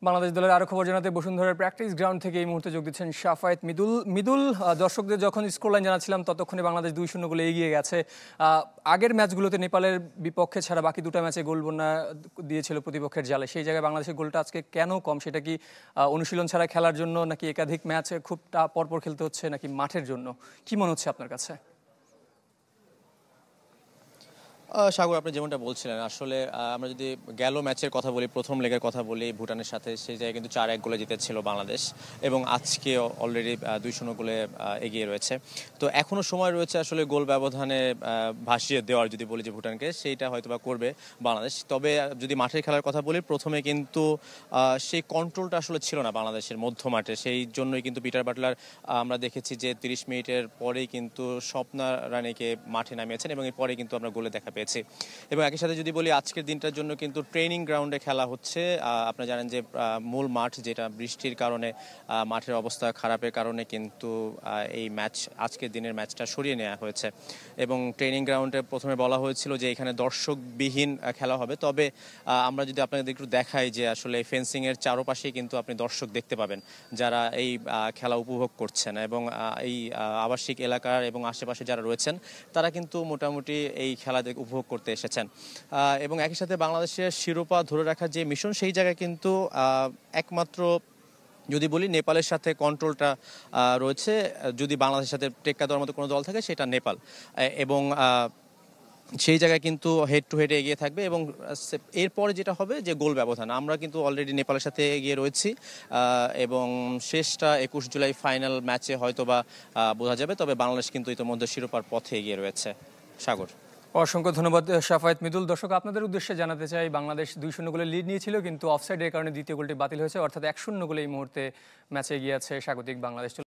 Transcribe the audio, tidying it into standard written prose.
বাংলাদেশ দলের আরো খবর জানাতে বসুন্ধরার প্র্যাকটিস গ্রাউন্ড থেকে এই মুহূর্তে যোগ দিচ্ছেন শাফায়েত মিদুল। দর্শকদের যখন স্কোরলাইন জানাচ্ছিলাম ততক্ষণে বাংলাদেশ 2-0 গোলে এগিয়ে গেছে। আগের ম্যাচগুলোতে নেপালের বিপক্ষে ছাড়া বাকি দুটো ম্যাচে গোল বন্যা দিয়েছিল প্রতিপক্ষের জালে। সেই জায়গায় বাংলাদেশের গোলটা আজকে কেন কম? সেটা কি অনুশীলন ছাড়া খেলার জন্য, নাকি একাধিক ম্যাচে খুব পরপর খেলতে হচ্ছে, নাকি মাঠের জন্য? কি মনে হচ্ছে আপনার কাছে? সাগর, আপনি যেমনটা বলছিলেন, আসলে আমরা যদি গেল ম্যাচের কথা বলি, প্রথম লেগের কথা বলি ভুটানের সাথে, সেই জায়গায় কিন্তু 4-1 গোলে জিতেছিল বাংলাদেশ এবং আজকে অলরেডি 2-0 গোলে এগিয়ে রয়েছে। তো এখনও সময় রয়েছে আসলে গোল ব্যবধানে ভাসিয়ে দেওয়ার, যদি বলি যে ভুটানকে, সেইটা হয়তো বা করবে বাংলাদেশ। তবে যদি মাঠের খেলার কথা বলি, প্রথমে কিন্তু সেই কন্ট্রোলটা আসলে ছিল না বাংলাদেশের মধ্য মাঠে। সেই জন্যই কিন্তু পিটার বাটলার আমরা দেখেছি যে 30 মিনিটের পরেই কিন্তু স্বপ্না রানীকে মাঠে নামিয়েছেন এবং এরপরে কিন্তু আমরা গোলে দেখা পেয়েছি। এবং একই সাথে যদি বলি আজকের দিনটার জন্য কিন্তু ট্রেনিং গ্রাউন্ডে খেলা হচ্ছে। আপনারা জানেন যে মূল মাঠ যেটা, বৃষ্টির কারণে মাঠের অবস্থা খারাপের কারণে কিন্তু এই ম্যাচ, আজকের দিনের ম্যাচটা সরিয়ে নেওয়া হয়েছে এবং ট্রেনিং গ্রাউন্ডে প্রথমে বলা হয়েছিল যে এখানে দর্শকবিহীন খেলা হবে। তবে আমরা যদি আপনাদের একটু দেখাই যে আসলে ফেন্সিংয়ের চারপাশেই কিন্তু আপনি দর্শক দেখতে পাবেন যারা এই খেলা উপভোগ করছেন এবং এই আবাসিক এলাকার এবং আশেপাশে যারা রয়েছেন তারা কিন্তু মোটামুটি এই খেলা উপভোগ করতে এসেছেন। এবং একই সাথে বাংলাদেশের শিরোপা ধরে রাখার যে মিশন, সেই জায়গায় কিন্তু একমাত্র যদি বলি নেপালের সাথে কন্ট্রোলটা রয়েছে। যদি বাংলাদেশের সাথে টেক্কা দেওয়ার মতো কোনো দল থাকে সেটা নেপাল, এবং সেই জায়গায় কিন্তু হেড টু হেড এগিয়ে থাকবে। এবং এরপরে যেটা হবে যে গোল ব্যবধান, আমরা কিন্তু অলরেডি নেপালের সাথে এগিয়ে রয়েছি এবং শেষটা 21 জুলাই ফাইনাল ম্যাচে হয়তো বা বোঝা যাবে। তবে বাংলাদেশ কিন্তু ইতিমধ্যে শিরোপার পথে এগিয়ে রয়েছে। সাগর, অসংখ্য ধন্যবাদ শাফায়েত মিদুল। দর্শক, আপনাদের উদ্দেশ্যে জানাতে চাই, বাংলাদেশ 2-0 গোলে লিড নিয়েছিল, কিন্তু অফসাইডের কারণে দ্বিতীয় গোলটি বাতিল হয়েছে, অর্থাৎ 1-0 গোলে এই মুহূর্তে ম্যাচে এগিয়ে আছে স্বাগতিক বাংলাদেশ।